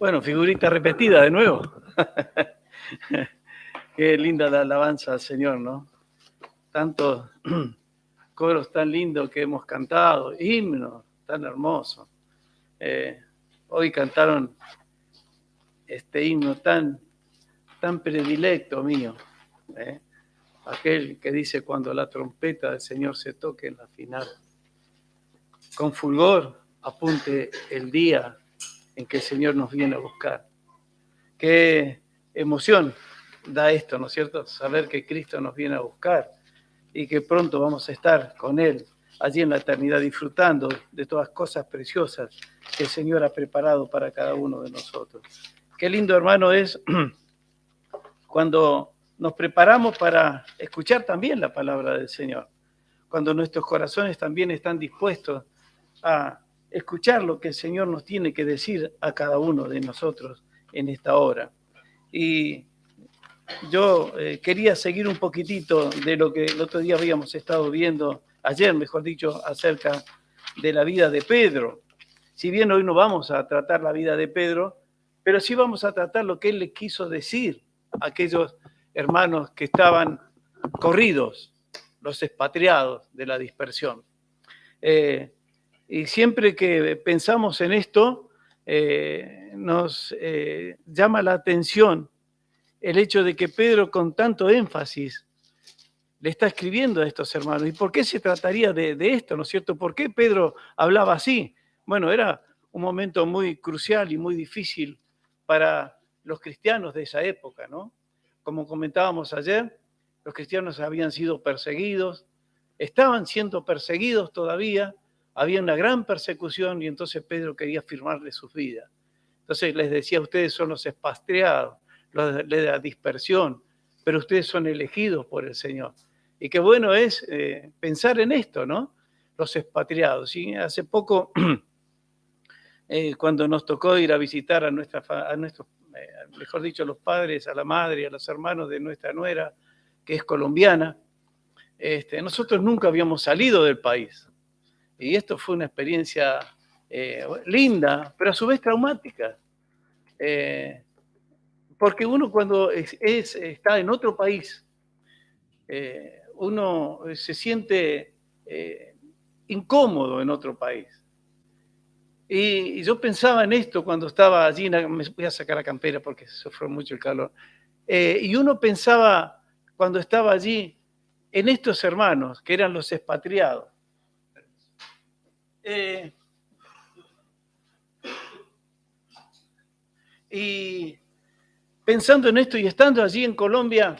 Bueno, figurita repetida de nuevo. Qué linda la alabanza al Señor, ¿no? Tantos coros tan lindos que hemos cantado, himnos tan hermosos. Hoy cantaron este himno tan predilecto mío, aquel que dice cuando la trompeta del Señor se toque en la final. Con fulgor apunte el día en que el Señor nos viene a buscar. Qué emoción da esto, ¿no es cierto? Saber que Cristo nos viene a buscar y que pronto vamos a estar con Él allí en la eternidad disfrutando de todas cosas preciosas que el Señor ha preparado para cada uno de nosotros. Qué lindo, hermano, es cuando nos preparamos para escuchar también la palabra del Señor, cuando nuestros corazones también están dispuestos a escuchar lo que el Señor nos tiene que decir a cada uno de nosotros en esta hora. Y yo quería seguir un poquitito de lo que el otro día habíamos estado viendo, ayer mejor dicho, acerca de la vida de Pedro. Si bien hoy no vamos a tratar la vida de Pedro, pero sí vamos a tratar lo que él le quiso decir a aquellos hermanos que estaban corridos, los expatriados de la dispersión. Y siempre que pensamos en esto, nos llama la atención el hecho de que Pedro con tanto énfasis le está escribiendo a estos hermanos. ¿Y por qué se trataría de esto, no es cierto? ¿Por qué Pedro hablaba así? Bueno, era un momento muy crucial y muy difícil para los cristianos de esa época, ¿no? Como comentábamos ayer, los cristianos habían sido perseguidos, estaban siendo perseguidos todavía, había una gran persecución y entonces Pedro quería firmarle sus vidas. Entonces les decía, ustedes son los expatriados, los de la dispersión, pero ustedes son elegidos por el Señor. Y qué bueno es pensar en esto, ¿no? Los expatriados. ¿Sí? Hace poco, cuando nos tocó ir a visitar a nuestros, mejor dicho, a los padres, a la madre, a los hermanos de nuestra nuera, que es colombiana, nosotros nunca habíamos salido del país. Y esto fue una experiencia linda, pero a su vez traumática. Porque uno cuando está en otro país, uno se siente incómodo en otro país. Y yo pensaba en esto cuando estaba allí, me voy a sacar la campera porque sufro mucho el calor, y uno pensaba cuando estaba allí en estos hermanos que eran los expatriados. Y pensando en esto y estando allí en Colombia,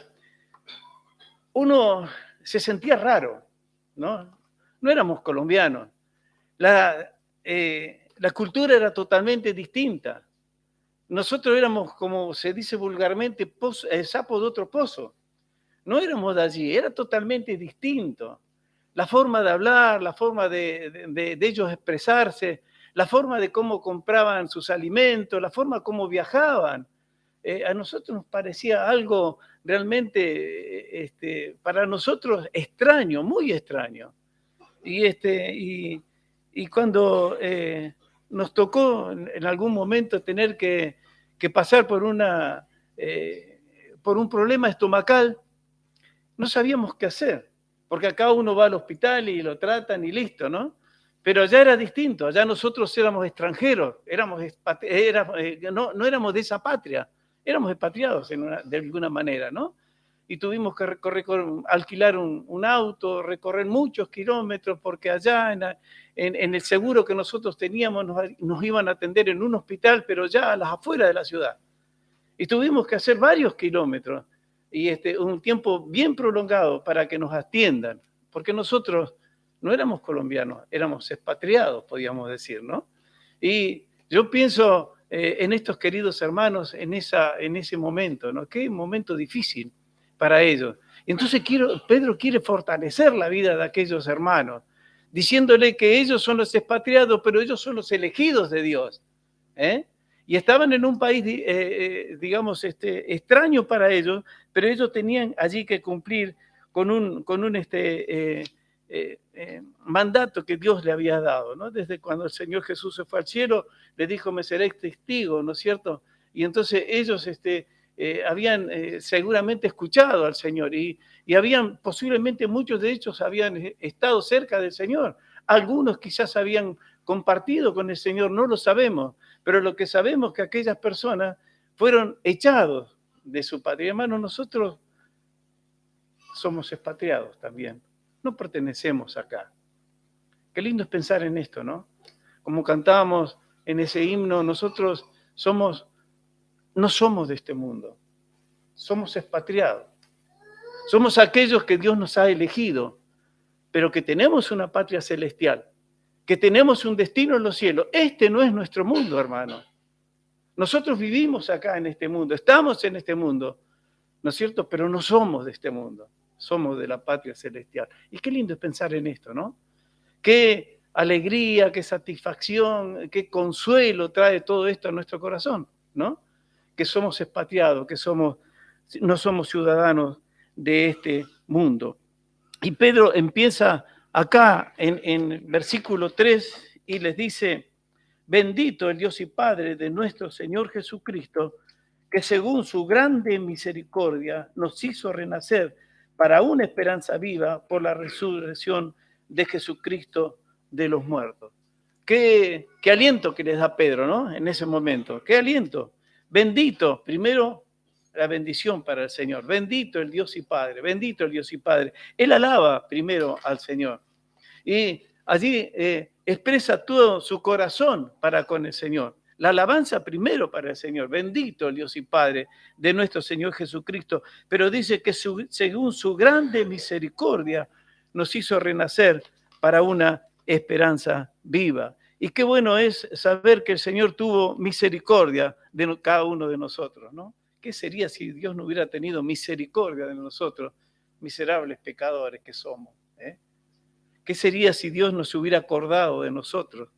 uno se sentía raro, ¿no? No éramos colombianos. La cultura era totalmente distinta. Nosotros éramos, como se dice vulgarmente, sapos de otro pozo. No éramos de allí, era totalmente distinto. La forma de hablar, la forma de ellos expresarse, la forma de cómo compraban sus alimentos, la forma como viajaban. A nosotros nos parecía algo realmente, para nosotros extraño, muy extraño. Y cuando nos tocó en algún momento tener que pasar por un problema estomacal, no sabíamos qué hacer, porque acá uno va al hospital y lo tratan y listo, ¿no? Pero allá era distinto, allá nosotros éramos extranjeros, no éramos de esa patria, éramos expatriados de alguna manera, ¿no? Y tuvimos que alquilar un auto, recorrer muchos kilómetros, porque allá en el seguro que nosotros teníamos nos iban a atender en un hospital, pero ya a las afueras de la ciudad. Y tuvimos que hacer varios kilómetros y un tiempo bien prolongado para que nos atiendan, porque nosotros no éramos colombianos, éramos expatriados, podríamos decir, ¿no? Y yo pienso en estos queridos hermanos en ese momento, ¿no? Qué momento difícil para ellos. Entonces Pedro quiere fortalecer la vida de aquellos hermanos, diciéndole que ellos son los expatriados, pero ellos son los elegidos de Dios. Y estaban en un país, digamos, extraño para ellos, pero ellos tenían allí que cumplir con mandato que Dios le había dado, ¿no? Desde cuando el Señor Jesús se fue al cielo, le dijo, me seréis testigo, ¿no es cierto? Y entonces ellos habían seguramente escuchado al Señor y habían, posiblemente muchos de ellos habían estado cerca del Señor. Algunos quizás habían compartido con el Señor, no lo sabemos, pero lo que sabemos es que aquellas personas fueron echados de su patria. Hermano, nosotros somos expatriados también, no pertenecemos acá. Qué lindo es pensar en esto, ¿no? Como cantábamos en ese himno, nosotros no somos de este mundo, somos expatriados. Somos aquellos que Dios nos ha elegido, pero que tenemos una patria celestial, que tenemos un destino en los cielos. Este no es nuestro mundo, hermano. Nosotros vivimos acá en este mundo, estamos en este mundo, ¿no es cierto? Pero no somos de este mundo, somos de la patria celestial. Y qué lindo es pensar en esto, ¿no? Qué alegría, qué satisfacción, qué consuelo trae todo esto a nuestro corazón, ¿no? Que somos expatriados, que no somos ciudadanos de este mundo. Y Pedro empieza acá en versículo 3 y les dice, bendito el Dios y Padre de nuestro Señor Jesucristo, que según su grande misericordia nos hizo renacer para una esperanza viva por la resurrección de Jesucristo de los muertos. Qué aliento que les da Pedro, ¿no? En ese momento, qué aliento. Bendito, primero la bendición para el Señor. Bendito el Dios y Padre, bendito el Dios y Padre. Él alaba primero al Señor. Y allí expresa todo su corazón para con el Señor. La alabanza primero para el Señor. Bendito el Dios y Padre de nuestro Señor Jesucristo. Pero dice que según su grande misericordia nos hizo renacer para una esperanza viva. Y qué bueno es saber que el Señor tuvo misericordia de cada uno de nosotros, ¿no? ¿Qué sería si Dios no hubiera tenido misericordia de nosotros, miserables pecadores que somos? ¿Qué sería si Dios no se hubiera acordado de nosotros?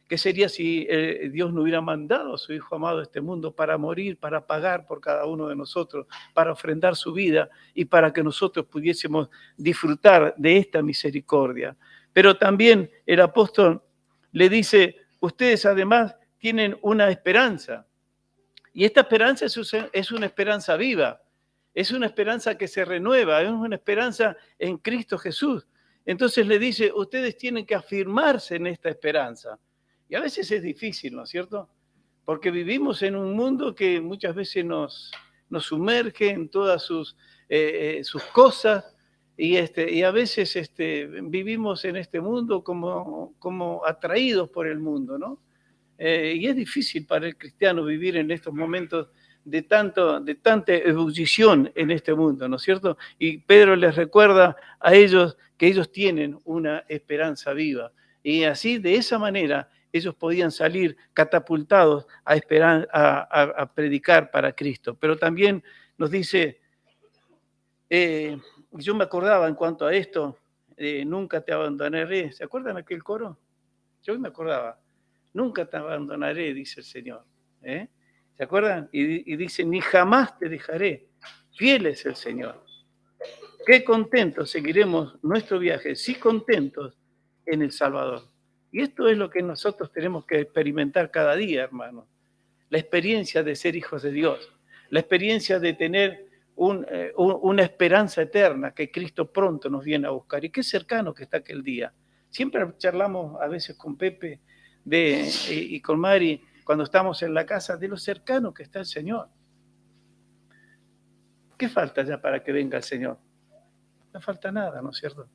¿Qué sería si Dios no hubiera mandado a su Hijo amado a este mundo para morir, para pagar por cada uno de nosotros, para ofrendar su vida y para que nosotros pudiésemos disfrutar de esta misericordia? Pero también el apóstol le dice, ustedes además tienen una esperanza. Y esta esperanza es una esperanza viva, es una esperanza que se renueva, es una esperanza en Cristo Jesús. Entonces le dice, ustedes tienen que afirmarse en esta esperanza. Y a veces es difícil, ¿no es cierto? Porque vivimos en un mundo que muchas veces nos sumerge en todas sus cosas y a veces vivimos en este mundo como atraídos por el mundo, ¿no? Y es difícil para el cristiano vivir en estos momentos de tanta ebullición en este mundo, ¿no es cierto? Y Pedro les recuerda a ellos que ellos tienen una esperanza viva. Y así, de esa manera, ellos podían salir catapultados a predicar para Cristo. Pero también nos dice, yo me acordaba en cuanto a esto, nunca te abandonaré. ¿Se acuerdan aquel coro? Yo me acordaba. Nunca te abandonaré, dice el Señor. ¿Se acuerdan? Y dice, ni jamás te dejaré. Fiel es el Señor. Qué contentos seguiremos nuestro viaje, sí contentos en el Salvador. Y esto es lo que nosotros tenemos que experimentar cada día, hermano. La experiencia de ser hijos de Dios. La experiencia de tener una esperanza eterna que Cristo pronto nos viene a buscar. Y qué cercano que está aquel día. Siempre charlamos a veces con Pepe y con Mari cuando estamos en la casa de lo cercano que está el Señor. ¿Qué falta ya para que venga el Señor? No falta nada, ¿no es cierto?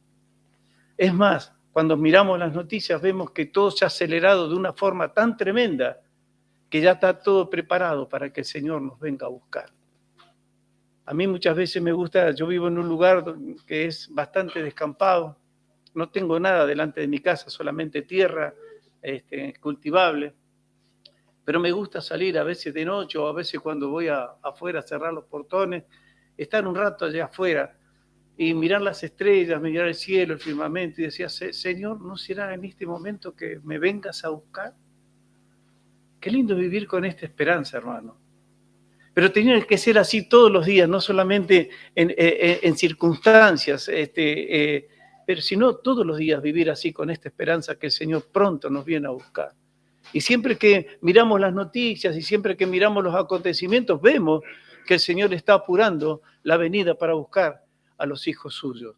Es más, cuando miramos las noticias vemos que todo se ha acelerado de una forma tan tremenda que ya está todo preparado para que el Señor nos venga a buscar. A mí muchas veces me gusta, yo vivo en un lugar que es bastante descampado, no tengo nada delante de mi casa, solamente tierra cultivable, pero me gusta salir a veces de noche o a veces cuando voy afuera a cerrar los portones, estar un rato allá afuera y mirar las estrellas, mirar el cielo, el firmamento y decía, Señor, ¿no será en este momento que me vengas a buscar? Qué lindo vivir con esta esperanza, hermano. Pero tenía que ser así todos los días, no solamente en circunstancias pero si no, todos los días vivir así con esta esperanza que el Señor pronto nos viene a buscar. Y siempre que miramos las noticias y siempre que miramos los acontecimientos, vemos que el Señor está apurando la venida para buscar a los hijos suyos.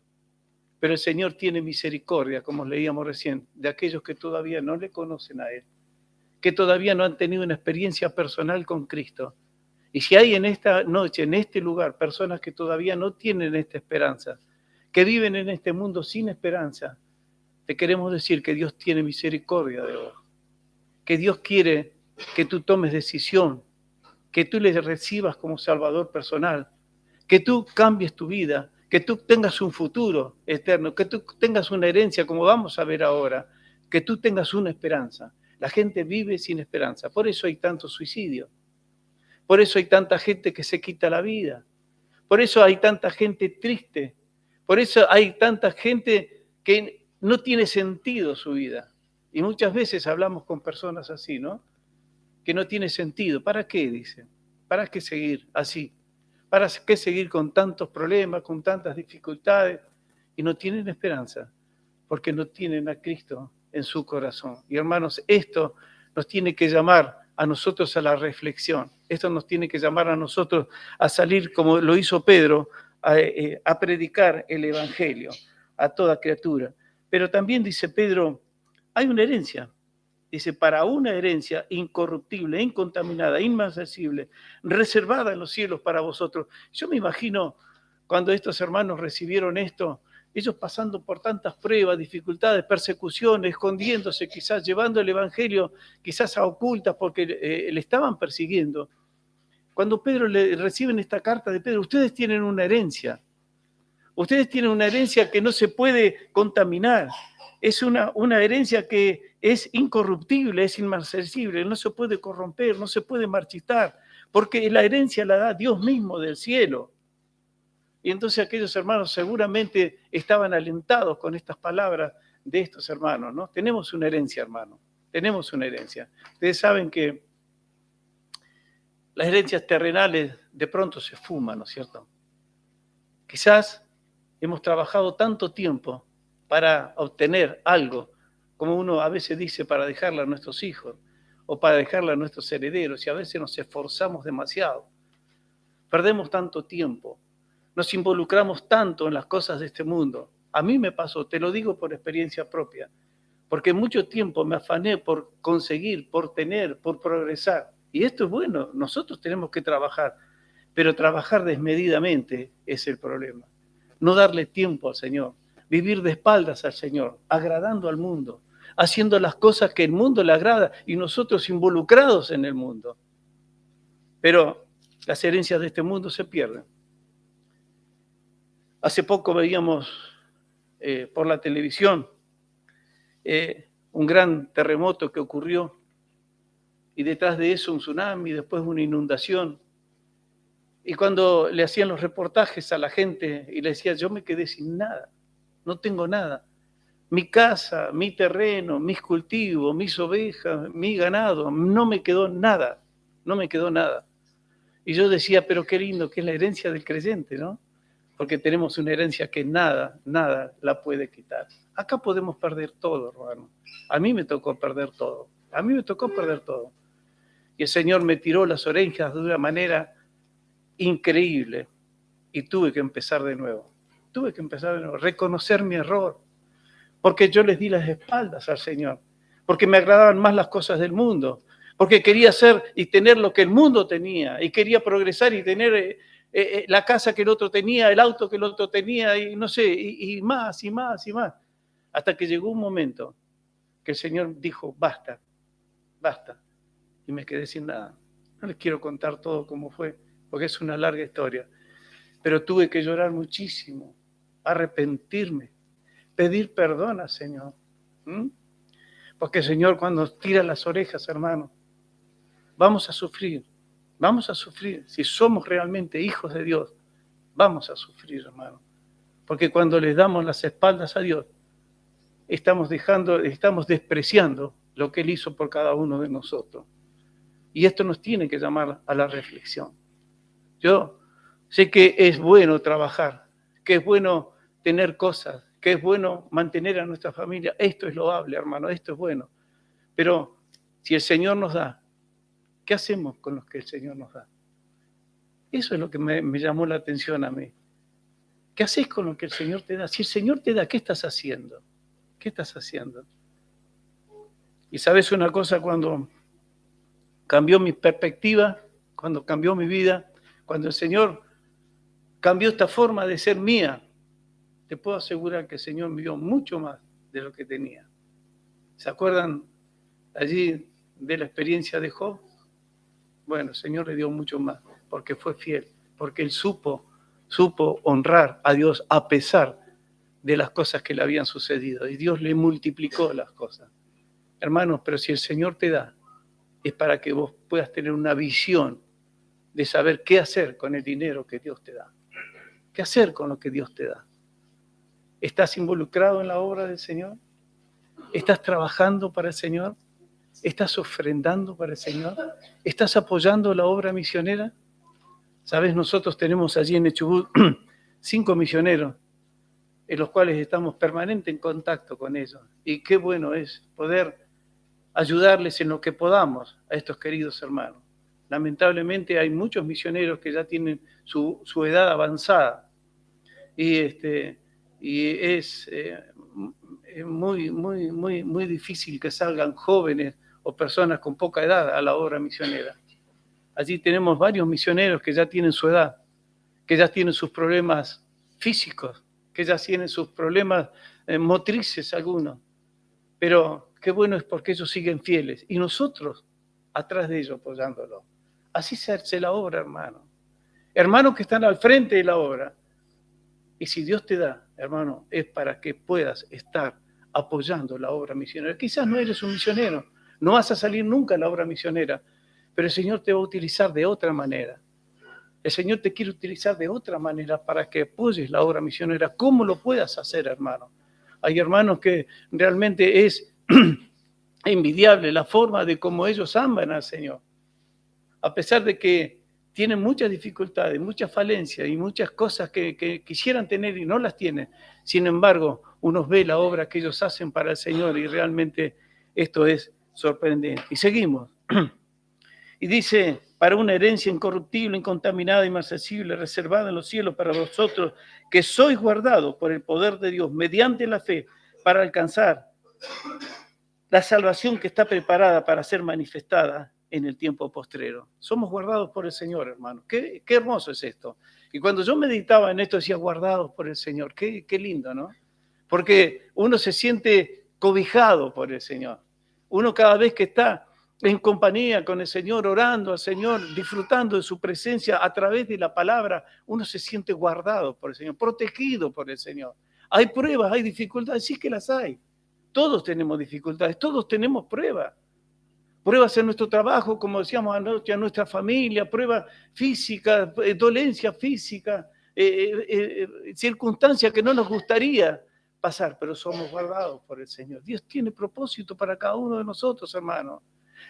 Pero el Señor tiene misericordia, como leíamos recién, de aquellos que todavía no le conocen a Él, que todavía no han tenido una experiencia personal con Cristo. Y si hay en esta noche, en este lugar, personas que todavía no tienen esta esperanza, que viven en este mundo sin esperanza, te queremos decir que Dios tiene misericordia de vos, que Dios quiere que tú tomes decisión, que tú le recibas como Salvador personal, que tú cambies tu vida, que tú tengas un futuro eterno, que tú tengas una herencia, como vamos a ver ahora, que tú tengas una esperanza. La gente vive sin esperanza, por eso hay tanto suicidio, por eso hay tanta gente que se quita la vida, por eso hay tanta gente triste, por eso hay tanta gente que no tiene sentido su vida. Y muchas veces hablamos con personas así, ¿no? Que no tiene sentido. ¿Para qué? Dicen. ¿Para qué seguir así? ¿Para qué seguir con tantos problemas, con tantas dificultades? Y no tienen esperanza, porque no tienen a Cristo en su corazón. Y hermanos, esto nos tiene que llamar a nosotros a la reflexión. Esto nos tiene que llamar a nosotros a salir, como lo hizo Pedro, a predicar el Evangelio a toda criatura. Pero también dice Pedro, hay una herencia. Dice, para una herencia incorruptible, incontaminada, inmarcesible, reservada en los cielos para vosotros. Yo me imagino cuando estos hermanos recibieron esto, ellos pasando por tantas pruebas, dificultades, persecuciones, escondiéndose, quizás llevando el Evangelio, quizás a ocultas porque le estaban persiguiendo. Cuando Pedro le reciben esta carta de Pedro, ustedes tienen una herencia. Ustedes tienen una herencia que no se puede contaminar. Es una herencia que es incorruptible, es inmarcesible, no se puede corromper, no se puede marchitar, porque la herencia la da Dios mismo del cielo. Y entonces aquellos hermanos seguramente estaban alentados con estas palabras de estos hermanos, ¿no? Tenemos una herencia, hermano, tenemos una herencia. Ustedes saben que las herencias terrenales de pronto se fuman, ¿no es cierto? Quizás hemos trabajado tanto tiempo para obtener algo, como uno a veces dice, para dejarle a nuestros hijos o para dejarle a nuestros herederos, y a veces nos esforzamos demasiado. Perdemos tanto tiempo, nos involucramos tanto en las cosas de este mundo. A mí me pasó, te lo digo por experiencia propia, porque mucho tiempo me afané por conseguir, por tener, por progresar. Y esto es bueno, nosotros tenemos que trabajar, pero trabajar desmedidamente es el problema. No darle tiempo al Señor, vivir de espaldas al Señor, agradando al mundo, haciendo las cosas que el mundo le agrada y nosotros involucrados en el mundo. Pero las herencias de este mundo se pierden. Hace poco veíamos por la televisión un gran terremoto que ocurrió y detrás de eso un tsunami, después una inundación. Y cuando le hacían los reportajes a la gente y le decía, yo me quedé sin nada, no tengo nada. Mi casa, mi terreno, mis cultivos, mis ovejas, mi ganado, no me quedó nada, no me quedó nada. Y yo decía, pero qué lindo que es la herencia del creyente, ¿no? Porque tenemos una herencia que nada, nada la puede quitar. Acá podemos perder todo, hermano. A mí me tocó perder todo. A mí me tocó perder todo. Y el Señor me tiró las orejas de una manera increíble y tuve que empezar de nuevo. Tuve que empezar de nuevo, reconocer mi error, porque yo les di las espaldas al Señor, porque me agradaban más las cosas del mundo, porque quería hacer y tener lo que el mundo tenía, y quería progresar y tener la casa que el otro tenía, el auto que el otro tenía, y no sé, y más, y más, y más. Hasta que llegó un momento que el Señor dijo, basta, basta, y me quedé sin nada. No les quiero contar todo cómo fue, porque es una larga historia, pero tuve que llorar muchísimo, arrepentirme, pedir perdón al Señor. Porque el Señor cuando nos tira las orejas, hermano, vamos a sufrir. Si somos realmente hijos de Dios, vamos a sufrir, hermano. Porque cuando les damos las espaldas a Dios, estamos despreciando lo que Él hizo por cada uno de nosotros. Y esto nos tiene que llamar a la reflexión. Yo sé que es bueno trabajar, que es bueno tener cosas, que que es bueno mantener a nuestra familia. Esto es loable, hermano, esto es bueno. Pero si el Señor nos da, ¿qué hacemos con lo que el Señor nos da? Eso es lo que me llamó la atención a mí. ¿Qué haces con lo que el Señor te da? Si el Señor te da, ¿qué estás haciendo? ¿Qué estás haciendo? Y sabes una cosa, cuando cambió mi perspectiva, cuando cambió mi vida, cuando el Señor cambió esta forma de ser mía, te puedo asegurar que el Señor me dio mucho más de lo que tenía. ¿Se acuerdan allí de la experiencia de Job? Bueno, el Señor le dio mucho más, porque fue fiel, porque él supo honrar a Dios a pesar de las cosas que le habían sucedido. Y Dios le multiplicó las cosas. Hermanos, pero si el Señor te da, es para que vos puedas tener una visión de saber qué hacer con el dinero que Dios te da. ¿Qué hacer con lo que Dios te da? ¿Estás involucrado en la obra del Señor? ¿Estás trabajando para el Señor? ¿Estás ofrendando para el Señor? ¿Estás apoyando la obra misionera? Sabes, nosotros tenemos allí en Chubut 5 misioneros, en los cuales estamos permanente en contacto con ellos. Y qué bueno es poder ayudarles en lo que podamos a estos queridos hermanos. Lamentablemente hay muchos misioneros que ya tienen su edad avanzada y es muy difícil que salgan jóvenes o personas con poca edad a la obra misionera. Allí tenemos varios misioneros que ya tienen su edad, que ya tienen sus problemas físicos, que ya tienen sus problemas motrices algunos, pero qué bueno es porque ellos siguen fieles y nosotros atrás de ellos apoyándolos. Así se hace la obra, hermano. Hermanos que están al frente de la obra. Y si Dios te da, hermano, es para que puedas estar apoyando la obra misionera. Quizás no eres un misionero, no vas a salir nunca a la obra misionera, pero el Señor te va a utilizar de otra manera. El Señor te quiere utilizar de otra manera para que apoyes la obra misionera. ¿Cómo lo puedas hacer, hermano? Hay hermanos que realmente es envidiable la forma de cómo ellos aman al Señor. A pesar de que tienen muchas dificultades, muchas falencias y muchas cosas que quisieran tener y no las tienen. Sin embargo, uno ve la obra que ellos hacen para el Señor y realmente esto es sorprendente. Y seguimos. Y dice, para una herencia incorruptible, incontaminada, inaccesible, reservada en los cielos para vosotros, que sois guardados por el poder de Dios mediante la fe para alcanzar la salvación que está preparada para ser manifestada en el tiempo postrero. Somos guardados por el Señor, hermano. Qué hermoso es esto. Y cuando yo meditaba en esto, decía, guardados por el Señor. Qué lindo, ¿no? Porque uno se siente cobijado por el Señor. Uno cada vez que está en compañía con el Señor, orando al Señor, disfrutando de su presencia a través de la palabra, uno se siente guardado por el Señor, protegido por el Señor. Hay pruebas, hay dificultades, sí que las hay. Todos tenemos dificultades, todos tenemos pruebas. Pruebas en nuestro trabajo, como decíamos anoche, a nuestra familia, pruebas físicas, dolencias físicas, circunstancias que no nos gustaría pasar, pero somos guardados por el Señor. Dios tiene propósito para cada uno de nosotros, hermanos.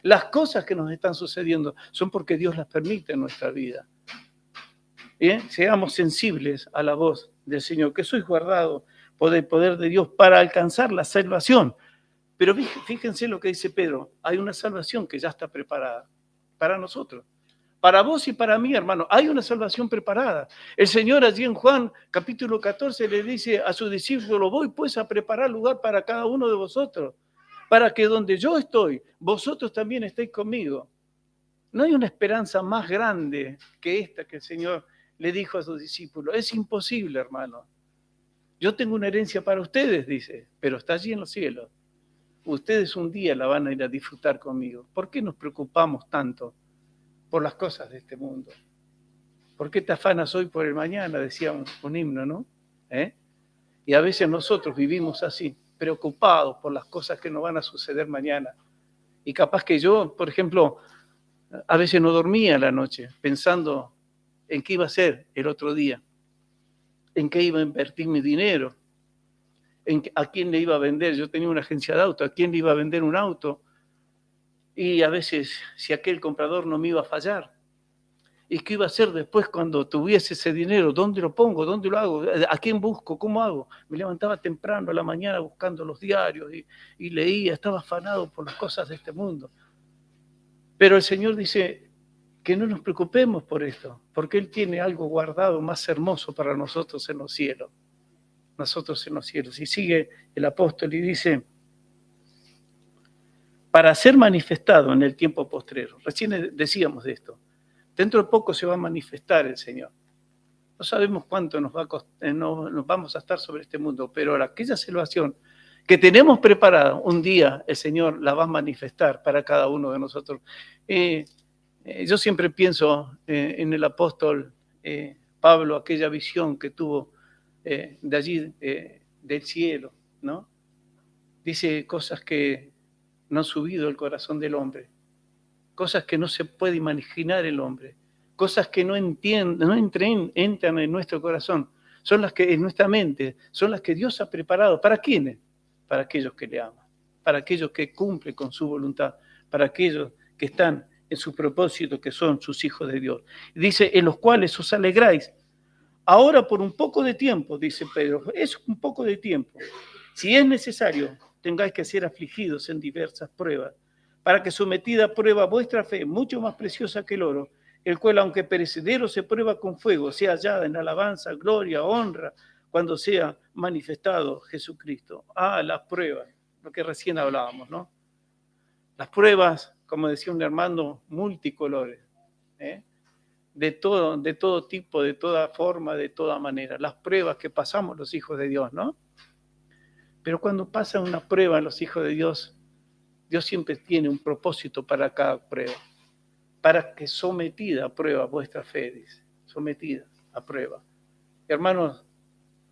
Las cosas que nos están sucediendo son porque Dios las permite en nuestra vida. Bien, seamos sensibles a la voz del Señor, que sois guardados por el poder de Dios para alcanzar la salvación. Pero fíjense lo que dice Pedro, hay una salvación que ya está preparada para nosotros. Para vos y para mí, hermano, hay una salvación preparada. El Señor allí en Juan capítulo 14 le dice a sus discípulos, voy pues a preparar lugar para cada uno de vosotros, para que donde yo estoy, vosotros también estéis conmigo. No hay una esperanza más grande que esta que el Señor le dijo a sus discípulos. Es imposible, hermano. Yo tengo una herencia para ustedes, dice, pero está allí en los cielos. Ustedes un día la van a ir a disfrutar conmigo. ¿Por qué nos preocupamos tanto por las cosas de este mundo? ¿Por qué te afanas hoy por el mañana? Decía un himno, ¿no? Y a veces nosotros vivimos así, preocupados por las cosas que nos van a suceder mañana. Y capaz que yo, por ejemplo, a veces no dormía la noche pensando en qué iba a ser el otro día, en qué iba a invertir mi dinero, a quién le iba a vender. Yo tenía una agencia de auto, a quién le iba a vender un auto, y a veces si aquel comprador no me iba a fallar. ¿Y qué iba a hacer después cuando tuviese ese dinero? ¿Dónde lo pongo? ¿Dónde lo hago? ¿A quién busco? ¿Cómo hago? Me levantaba temprano a la mañana buscando los diarios y leía, estaba afanado por las cosas de este mundo. Pero el Señor dice que no nos preocupemos por esto, porque Él tiene algo guardado más hermoso para nosotros en los cielos. Nosotros en los cielos. Y sigue el apóstol y dice, para ser manifestado en el tiempo postrero. Recién decíamos de esto. Dentro de poco se va a manifestar el Señor. No sabemos cuánto nos vamos a estar sobre este mundo, pero aquella salvación que tenemos preparada, un día el Señor la va a manifestar para cada uno de nosotros. Yo siempre pienso en el apóstol Pablo, aquella visión que tuvo de allí, del cielo, ¿no? Dice cosas que no han subido al corazón del hombre, cosas que no se puede imaginar el hombre, cosas que no entran en nuestro corazón, son las que en nuestra mente, son las que Dios ha preparado. ¿Para quiénes? Para aquellos que le aman, para aquellos que cumplen con su voluntad, para aquellos que están en su propósito, que son sus hijos de Dios. Dice, en los cuales os alegráis. Ahora por un poco de tiempo, dice Pedro, es un poco de tiempo. Si es necesario, tengáis que ser afligidos en diversas pruebas, para que sometida a prueba vuestra fe, mucho más preciosa que el oro, el cual, aunque perecedero, se prueba con fuego, sea hallada en alabanza, gloria, honra, cuando sea manifestado Jesucristo. Las pruebas, lo que recién hablábamos, ¿no? Las pruebas, como decía un hermano, multicolores, de todo tipo, de toda forma, de toda manera. Las pruebas que pasamos los hijos de Dios, ¿no? Pero cuando pasan una prueba los hijos de Dios, Dios siempre tiene un propósito para cada prueba. Para que sometida a prueba vuestra fe, dice. Sometida a prueba. Hermanos,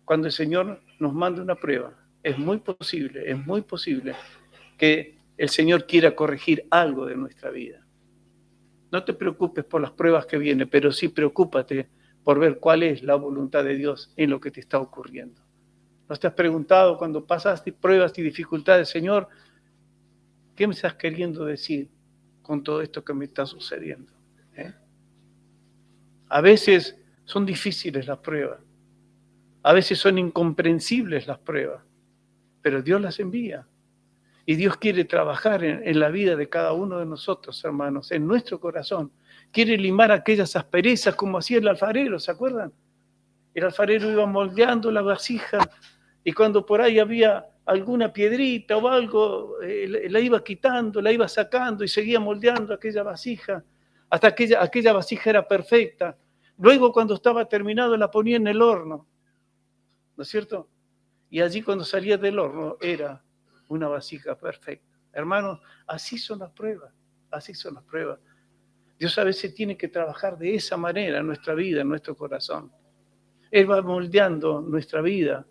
cuando el Señor nos manda una prueba, es muy posible que el Señor quiera corregir algo de nuestra vida. No te preocupes por las pruebas que vienen, pero sí preocúpate por ver cuál es la voluntad de Dios en lo que te está ocurriendo. ¿No te has preguntado cuando pasaste pruebas y dificultades, Señor, qué me estás queriendo decir con todo esto que me está sucediendo? A veces son difíciles las pruebas, a veces son incomprensibles las pruebas, pero Dios las envía. Y Dios quiere trabajar en la vida de cada uno de nosotros, hermanos, en nuestro corazón. Quiere limar aquellas asperezas como hacía el alfarero, ¿se acuerdan? El alfarero iba moldeando la vasija y cuando por ahí había alguna piedrita o algo, la iba quitando, la iba sacando y seguía moldeando aquella vasija hasta que aquella vasija era perfecta. Luego, cuando estaba terminado, la ponía en el horno, ¿no es cierto? Y allí cuando salía del horno era una vasija perfecta. Hermanos, así son las pruebas, así son las pruebas. Dios a veces tiene que trabajar de esa manera en nuestra vida, en nuestro corazón. Él va moldeando nuestra vida,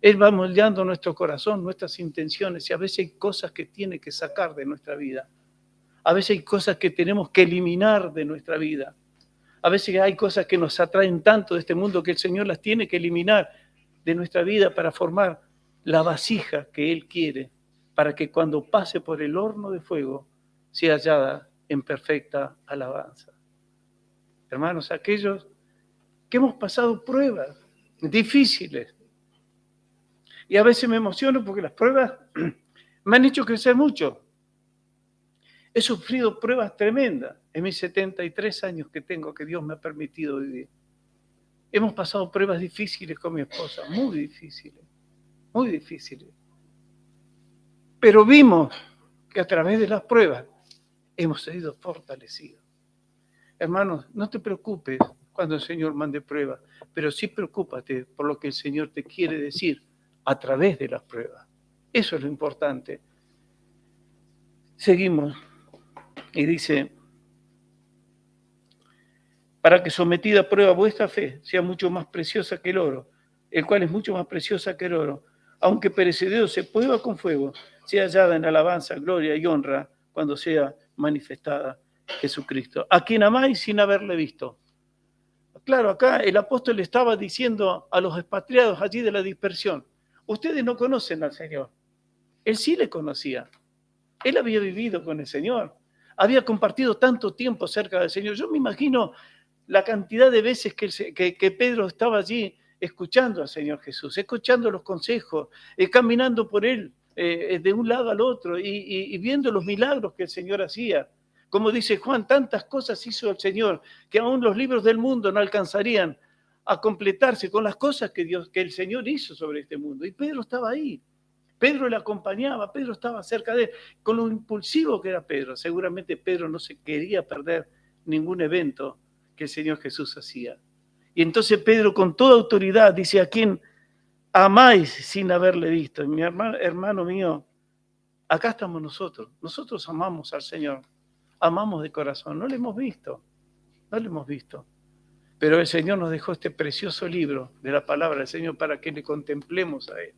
Él va moldeando nuestro corazón, nuestras intenciones, y a veces hay cosas que tiene que sacar de nuestra vida. A veces hay cosas que tenemos que eliminar de nuestra vida. A veces hay cosas que nos atraen tanto de este mundo que el Señor las tiene que eliminar de nuestra vida para formar la vasija que Él quiere, para que cuando pase por el horno de fuego sea hallada en perfecta alabanza. Hermanos, aquellos que hemos pasado pruebas difíciles, y a veces me emociono porque las pruebas me han hecho crecer mucho. He sufrido pruebas tremendas en mis 73 años que tengo, que Dios me ha permitido vivir. Hemos pasado pruebas difíciles con mi esposa, muy difíciles. Pero vimos que a través de las pruebas hemos sido fortalecidos. Hermanos, no te preocupes cuando el Señor mande pruebas, pero sí preocúpate por lo que el Señor te quiere decir a través de las pruebas. Eso es lo importante. Seguimos y dice, para que sometida a prueba vuestra fe sea mucho más preciosa que el oro, el cual es mucho más preciosa que el oro, aunque perecedero se prueba con fuego, sea hallada en alabanza, gloria y honra cuando sea manifestada Jesucristo, a quien amáis sin haberle visto. Claro, acá el apóstol le estaba diciendo a los expatriados allí de la dispersión, ustedes no conocen al Señor. Él sí le conocía. Él había vivido con el Señor. Había compartido tanto tiempo cerca del Señor. Yo me imagino la cantidad de veces que Pedro estaba allí escuchando al Señor Jesús, escuchando los consejos, caminando por Él de un lado al otro y viendo los milagros que el Señor hacía. Como dice Juan, tantas cosas hizo el Señor que aún los libros del mundo no alcanzarían a completarse con las cosas que el Señor hizo sobre este mundo. Y Pedro estaba ahí. Pedro le acompañaba, Pedro estaba cerca de él, con lo impulsivo que era Pedro. Seguramente Pedro no se quería perder ningún evento que el Señor Jesús hacía. Y entonces Pedro con toda autoridad dice: ¿a quién amáis sin haberle visto? Mi hermano mío, acá estamos nosotros. Nosotros amamos al Señor, amamos de corazón. No le hemos visto, no le hemos visto. Pero el Señor nos dejó este precioso libro de la palabra del Señor para que le contemplemos a Él.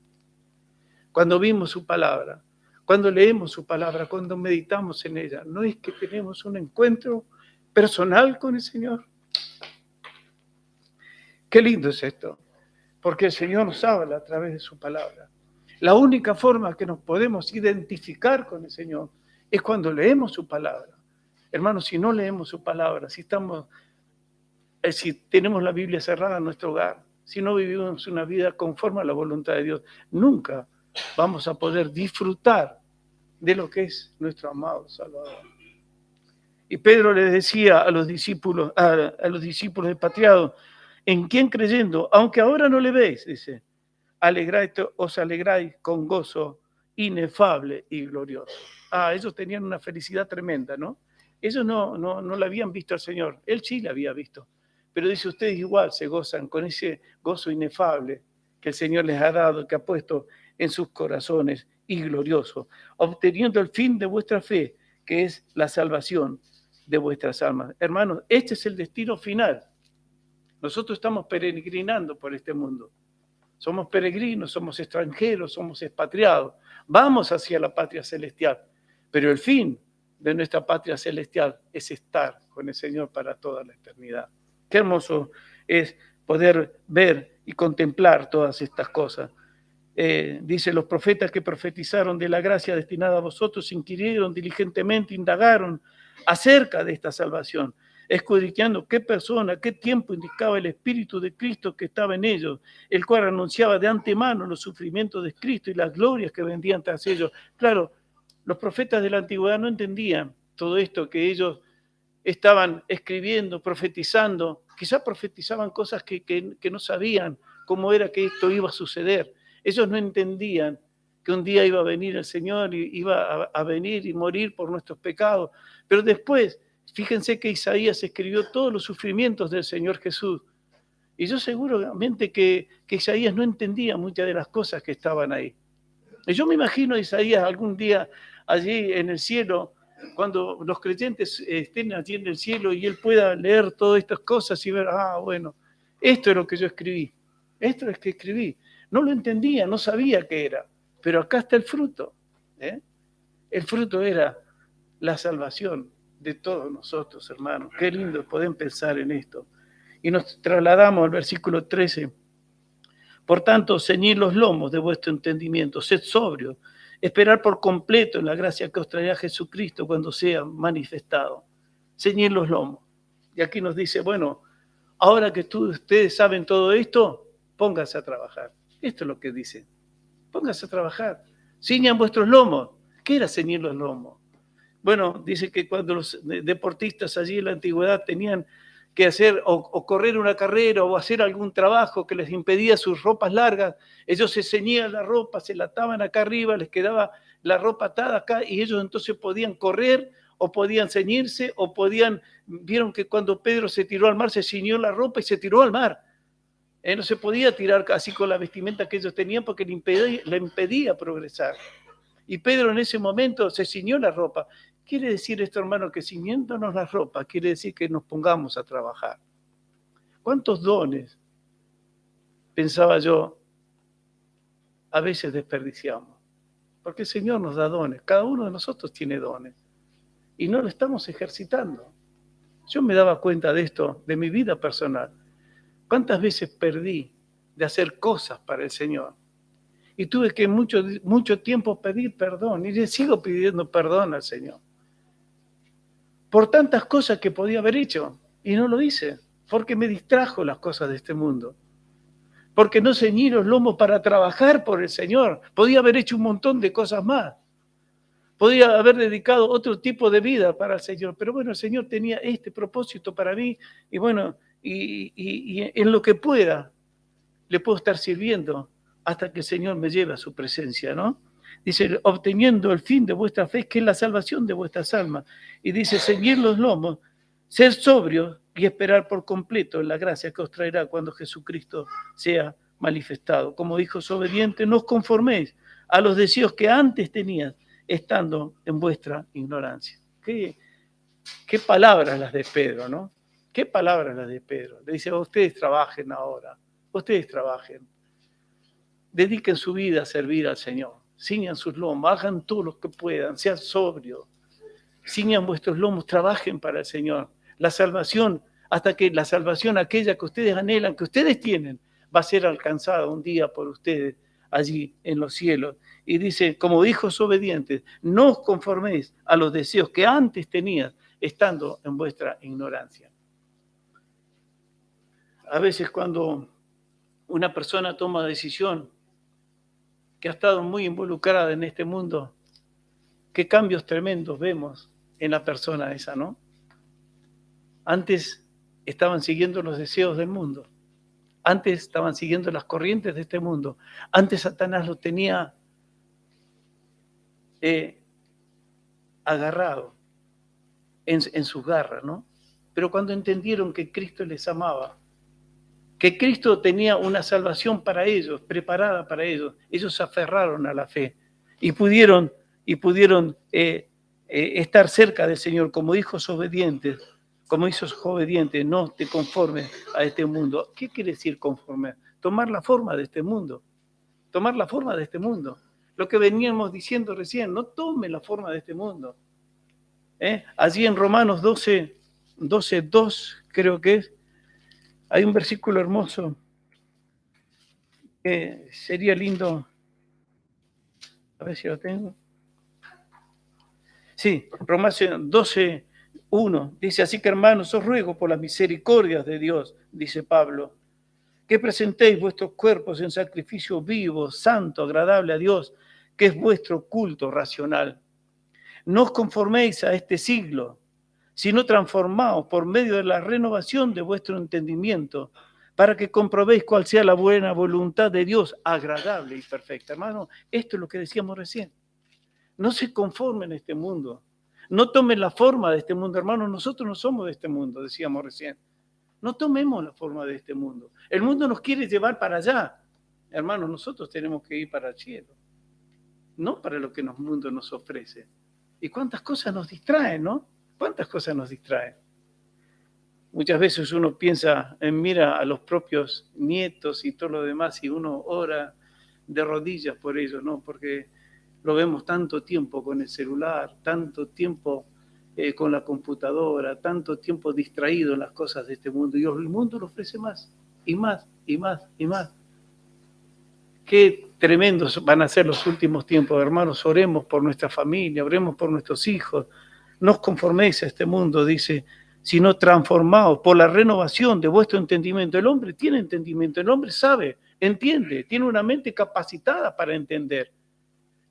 Cuando vimos su palabra, cuando leemos su palabra, cuando meditamos en ella, ¿no es que tenemos un encuentro personal con el Señor? Qué lindo es esto, porque el Señor nos habla a través de su palabra. La única forma que nos podemos identificar con el Señor es cuando leemos su palabra. Hermanos, si no leemos su palabra, si tenemos la Biblia cerrada en nuestro hogar, si no vivimos una vida conforme a la voluntad de Dios, nunca vamos a poder disfrutar de lo que es nuestro amado Salvador. Y Pedro les decía a los discípulos expatriados: en quien creyendo, aunque ahora no le veis, dice, os alegráis con gozo inefable y glorioso. Ellos tenían una felicidad tremenda, ¿no? Ellos no la habían visto al Señor, Él sí la había visto. Pero dice, ustedes igual se gozan con ese gozo inefable que el Señor les ha dado, que ha puesto en sus corazones, y glorioso, obteniendo el fin de vuestra fe, que es la salvación de vuestras almas. Hermanos, este es el destino final. Nosotros estamos peregrinando por este mundo. Somos peregrinos, somos extranjeros, somos expatriados. Vamos hacia la patria celestial, pero el fin de nuestra patria celestial es estar con el Señor para toda la eternidad. Qué hermoso es poder ver y contemplar todas estas cosas. Dice, los profetas que profetizaron de la gracia destinada a vosotros inquirieron diligentemente, indagaron acerca de esta salvación, escudriñando qué persona, qué tiempo indicaba el Espíritu de Cristo que estaba en ellos, el cual anunciaba de antemano los sufrimientos de Cristo y las glorias que vendrían tras ellos. Claro, los profetas de la antigüedad no entendían todo esto que ellos estaban escribiendo, profetizando. Quizás profetizaban cosas que no sabían cómo era que esto iba a suceder. Ellos no entendían que un día iba a venir el Señor y iba a venir y morir por nuestros pecados. Pero después, fíjense que Isaías escribió todos los sufrimientos del Señor Jesús. Y yo seguramente que Isaías no entendía muchas de las cosas que estaban ahí. Y yo me imagino a Isaías algún día allí en el cielo, cuando los creyentes estén allí en el cielo y él pueda leer todas estas cosas y ver, bueno, esto es lo que yo escribí. Esto es que escribí. No lo entendía, no sabía qué era, pero acá está el fruto. El fruto era la salvación de todos nosotros, hermanos. Qué lindo poder pensar en esto. Y nos trasladamos al versículo 13. Por tanto, ceñid los lomos de vuestro entendimiento, sed sobrios, esperar por completo en la gracia que os traerá Jesucristo cuando sea manifestado. Ceñid los lomos. Y aquí nos dice, bueno, ahora que ustedes saben todo esto, pónganse a trabajar. Esto es lo que dice. Pónganse a trabajar. Ciñan vuestros lomos. ¿Qué era ceñir los lomos? Bueno, dice que cuando los deportistas allí en la antigüedad tenían que hacer o correr una carrera o hacer algún trabajo que les impedía sus ropas largas, ellos se ceñían la ropa, se la ataban acá arriba, les quedaba la ropa atada acá y ellos entonces podían correr o podían ceñirse o vieron que cuando Pedro se tiró al mar se ciñó la ropa y se tiró al mar. No se podía tirar así con la vestimenta que ellos tenían porque le impedía progresar. Y Pedro en ese momento se ciñó la ropa. Quiere decir esto, hermano, que ciñéndonos la ropa quiere decir que nos pongamos a trabajar. ¿Cuántos dones, pensaba yo, a veces desperdiciamos? Porque el Señor nos da dones. Cada uno de nosotros tiene dones. Y no lo estamos ejercitando. Yo me daba cuenta de esto, de mi vida personal. ¿Cuántas veces perdí de hacer cosas para el Señor? Y tuve que mucho tiempo pedir perdón. Y le sigo pidiendo perdón al Señor. Por tantas cosas que podía haber hecho. Y no lo hice. porque me distrajo las cosas de este mundo, porque no ceñí los lomos para trabajar por el Señor. Podía haber hecho un montón de cosas más. Podía haber dedicado otro tipo de vida para el Señor, pero bueno, el Señor tenía este propósito para mí y bueno, y en lo que pueda, le puedo estar sirviendo hasta que el Señor me lleve a su presencia, ¿no? Dice, obteniendo el fin de vuestra fe, que es la salvación de vuestras almas. Y dice, ceñir los lomos, ser sobrios y esperar por completo en la gracia que os traerá cuando Jesucristo sea manifestado. Como dijo su obediente, no os conforméis a los deseos que antes tenías, estando en vuestra ignorancia. Qué palabras las de Pedro, ¿no? Qué palabras las de Pedro. Le dice, ustedes trabajen ahora, ustedes trabajen. Dediquen su vida a servir al Señor. Ciñan sus lomos, hagan todo lo que puedan, sean sobrios. Ciñan vuestros lomos, trabajen para el Señor. La salvación, hasta que la salvación aquella que ustedes anhelan, que ustedes tienen, va a ser alcanzada un día por ustedes allí en los cielos. Y dice, como hijos obedientes, no os conforméis a los deseos que antes tenías, estando en vuestra ignorancia. A veces cuando una persona toma decisión que ha estado muy involucrada en este mundo, qué cambios tremendos vemos en la persona esa, ¿no? Antes estaban siguiendo los deseos del mundo. Antes estaban siguiendo las corrientes de este mundo. Antes Satanás lo tenía agarrado en sus garras, ¿no? Pero cuando entendieron que Cristo les amaba, que Cristo tenía una salvación para ellos, preparada para ellos, ellos se aferraron a la fe y pudieron estar cerca del Señor como hijos obedientes, no te conformes a este mundo. ¿Qué quiere decir conforme? Tomar la forma de este mundo, tomar la forma de este mundo. Lo que veníamos diciendo recién, no tome la forma de este mundo. Allí en Romanos 12:2 creo que es, hay un versículo hermoso que sería lindo, a ver si lo tengo. Sí, Romanos 12:1 dice, así que hermanos, os ruego por las misericordias de Dios, dice Pablo, que presentéis vuestros cuerpos en sacrificio vivo, santo, agradable a Dios, que es vuestro culto racional. No os conforméis a este siglo, sino transformaos por medio de la renovación de vuestro entendimiento, para que comprobéis cuál sea la buena voluntad de Dios, agradable y perfecta. Hermano, esto es lo que decíamos recién. No se conformen a este mundo. No tomen la forma de este mundo, hermano. Nosotros no somos de este mundo, decíamos recién. No tomemos la forma de este mundo. El mundo nos quiere llevar para allá. Hermano, nosotros tenemos que ir para el cielo. No para lo que el mundo nos ofrece. Y cuántas cosas nos distraen, ¿no? ¿Cuántas cosas nos distraen? Muchas veces uno piensa, mira a los propios nietos y todo lo demás y uno ora de rodillas por ellos, ¿no? Porque lo vemos tanto tiempo con el celular, tanto tiempo con la computadora, tanto tiempo distraído en las cosas de este mundo. Y el mundo lo ofrece más, y más, y más, y más. Qué tremendos van a ser los últimos tiempos, hermanos. Oremos por nuestra familia, oremos por nuestros hijos. No os conforméis a este mundo, dice, sino transformaos por la renovación de vuestro entendimiento. El hombre tiene entendimiento, el hombre sabe, entiende, tiene una mente capacitada para entender.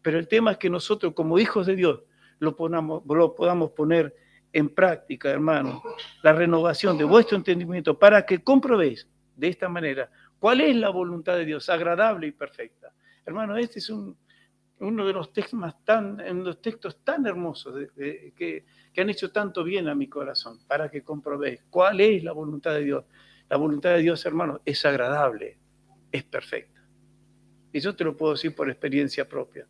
Pero el tema es que nosotros, como hijos de Dios, lo podamos poner en práctica, hermano. La renovación de vuestro entendimiento para que comprobéis de esta manera cuál es la voluntad de Dios, agradable y perfecta. Hermano, este es uno de los textos tan hermosos que han hecho tanto bien a mi corazón, para que comprobéis cuál es la voluntad de Dios. La voluntad de Dios, hermano, es agradable, es perfecta. Y yo te lo puedo decir por experiencia propia.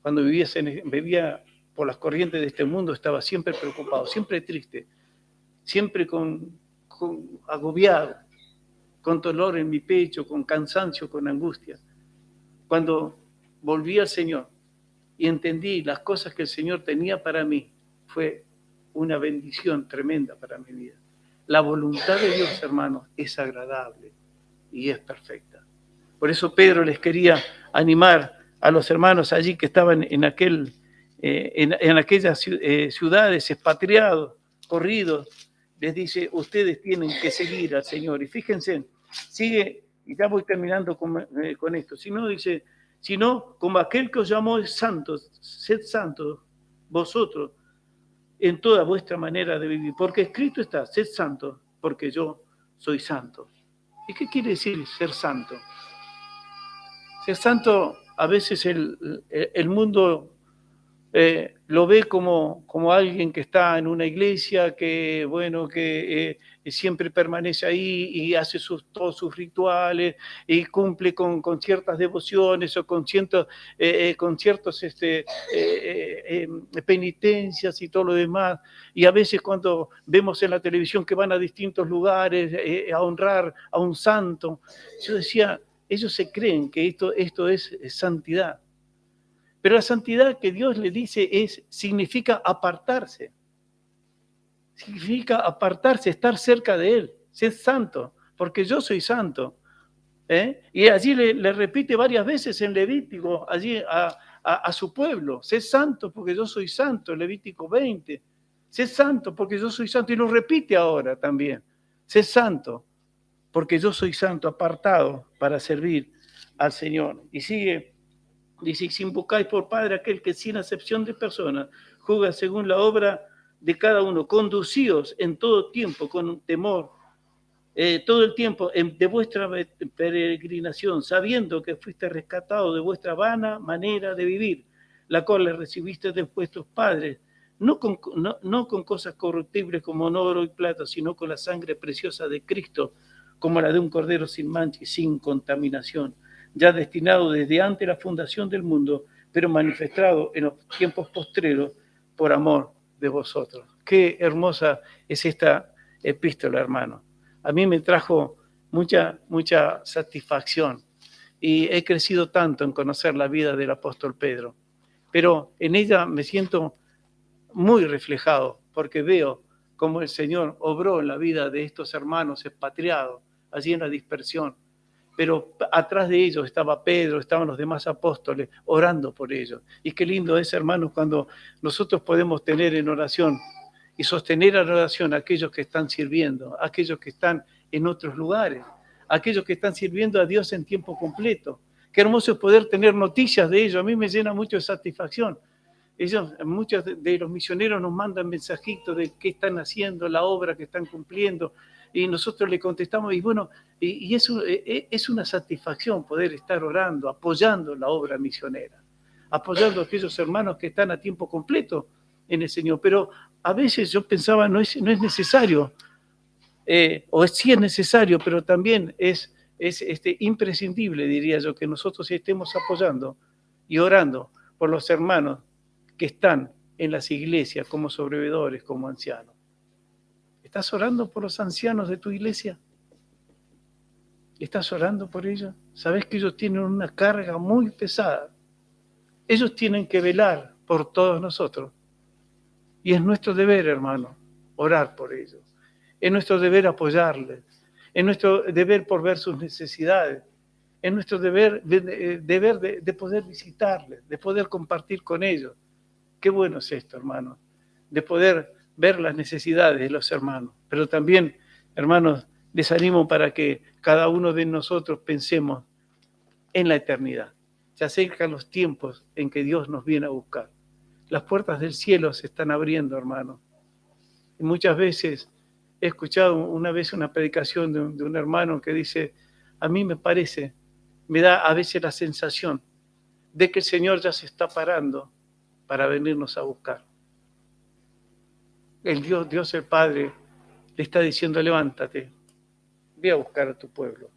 Cuando vivía por las corrientes de este mundo, estaba siempre preocupado, siempre triste, siempre agobiado, con dolor en mi pecho, con cansancio, con angustia. Cuando volví al Señor y entendí las cosas que el Señor tenía para mí, fue una bendición tremenda para mi vida. La voluntad de Dios, hermanos, es agradable y es perfecta. Por eso Pedro les quería animar a los hermanos allí que estaban en aquellas ciudades, expatriados, corridos, les dice, ustedes tienen que seguir al Señor. Y fíjense, sigue, y ya voy terminando con esto, si no dice, sino como aquel que os llamó es santo, sed santos vosotros en toda vuestra manera de vivir, porque escrito está, sed santos, porque yo soy santo. ¿Y qué quiere decir ser santo? Ser santo, a veces el mundo lo ve como alguien que está en una iglesia, que bueno, que siempre permanece ahí y hace todos sus rituales y cumple con ciertas devociones o con ciertos penitencias y todo lo demás. Y a veces cuando vemos en la televisión que van a distintos lugares a honrar a un santo, yo decía, ellos se creen que esto es santidad. Pero la santidad que Dios le dice significa apartarse. Significa apartarse, estar cerca de Él, ser santo, porque yo soy santo. Y allí le repite varias veces en Levítico, allí a su pueblo, sé santo porque yo soy santo, Levítico 20. Sé santo porque yo soy santo. Y lo repite ahora también. Sé santo porque yo soy santo, apartado para servir al Señor. Y sigue. Dice, si invocáis por Padre aquel que sin acepción de personas juzga según la obra de cada uno, conducíos en todo tiempo con temor, todo el tiempo de vuestra peregrinación, sabiendo que fuiste rescatado de vuestra vana manera de vivir, la cual le recibiste de vuestros padres, no con cosas corruptibles como oro y plata, sino con la sangre preciosa de Cristo, como la de un cordero sin mancha y sin contaminación, ya destinado desde antes de la fundación del mundo, pero manifestado en los tiempos postreros por amor de vosotros. Qué hermosa es esta epístola, hermano. A mí me trajo mucha satisfacción y he crecido tanto en conocer la vida del apóstol Pedro, pero en ella me siento muy reflejado porque veo cómo el Señor obró en la vida de estos hermanos expatriados allí en la dispersión, pero atrás de ellos estaba Pedro, estaban los demás apóstoles orando por ellos. Y qué lindo es, hermanos, cuando nosotros podemos tener en oración y sostener en oración a aquellos que están sirviendo, a aquellos que están en otros lugares, a aquellos que están sirviendo a Dios en tiempo completo. Qué hermoso es poder tener noticias de ellos, a mí me llena mucho de satisfacción. Muchos de los misioneros nos mandan mensajitos de qué están haciendo, la obra que están cumpliendo, y nosotros le contestamos, y bueno, y eso es una satisfacción poder estar orando, apoyando la obra misionera, apoyando a aquellos hermanos que están a tiempo completo en el Señor. Pero a veces yo pensaba, no es necesario, o sí es necesario, pero también es imprescindible, diría yo, que nosotros estemos apoyando y orando por los hermanos que están en las iglesias como sobrevividores, como ancianos. ¿Estás orando por los ancianos de tu iglesia? ¿Estás orando por ellos? Sabes que ellos tienen una carga muy pesada. Ellos tienen que velar por todos nosotros. Y es nuestro deber, hermano, orar por ellos. Es nuestro deber apoyarles. Es nuestro deber por ver sus necesidades. Es nuestro deber de poder visitarles, de poder compartir con ellos. Qué bueno es esto, hermano, de poder ver las necesidades de los hermanos. Pero también, hermanos, les animo para que cada uno de nosotros pensemos en la eternidad. Se acercan los tiempos en que Dios nos viene a buscar. Las puertas del cielo se están abriendo, hermano. Y muchas veces he escuchado una vez una predicación de un hermano que dice, a mí me parece, me da a veces la sensación de que el Señor ya se está parando para venirnos a buscar. El Dios el Padre le está diciendo, levántate, ve a buscar a tu pueblo.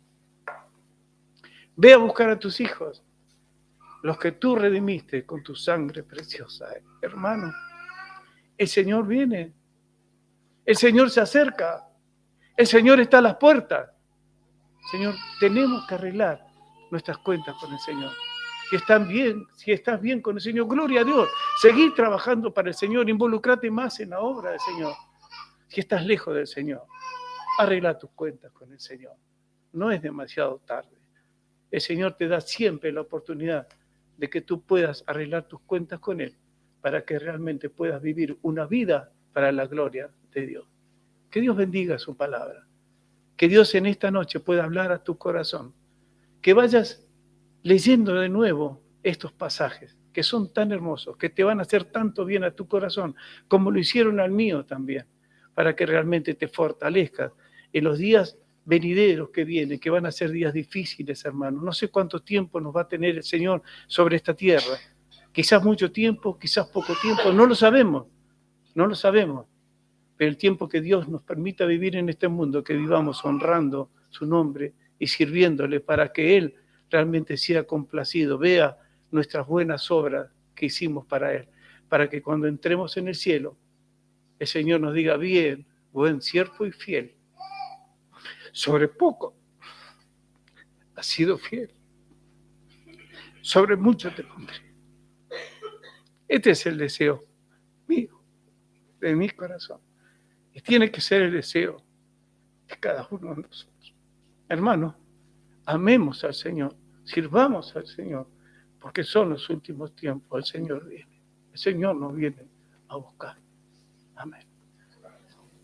Ve a buscar a tus hijos, los que tú redimiste con tu sangre preciosa. Hermano, el Señor viene, el Señor se acerca, el Señor está a las puertas. Señor, tenemos que arreglar nuestras cuentas con el Señor. Si estás bien con el Señor, gloria a Dios. Seguir trabajando para el Señor, involucrate más en la obra del Señor. Si estás lejos del Señor, arregla tus cuentas con el Señor. No es demasiado tarde. El Señor te da siempre la oportunidad de que tú puedas arreglar tus cuentas con Él para que realmente puedas vivir una vida para la gloria de Dios. Que Dios bendiga su palabra. Que Dios en esta noche pueda hablar a tu corazón. Que vayas leyendo de nuevo estos pasajes que son tan hermosos, que te van a hacer tanto bien a tu corazón, como lo hicieron al mío también, para que realmente te fortalezcas en los días venideros que vienen, que van a ser días difíciles, hermano. No sé cuánto tiempo nos va a tener el Señor sobre esta tierra. Quizás mucho tiempo, quizás poco tiempo, no lo sabemos, no lo sabemos. Pero el tiempo que Dios nos permita vivir en este mundo, que vivamos honrando su nombre y sirviéndole para que Él realmente sea complacido, vea nuestras buenas obras que hicimos para Él, para que cuando entremos en el cielo, el Señor nos diga, bien, buen siervo y fiel, sobre poco has sido fiel, sobre mucho te pondré. Este es el deseo mío, de mi corazón, y tiene que ser el deseo de cada uno de nosotros. Hermanos, amemos al Señor, sirvamos al Señor, porque son los últimos tiempos, el Señor viene, el Señor nos viene a buscar. Amén.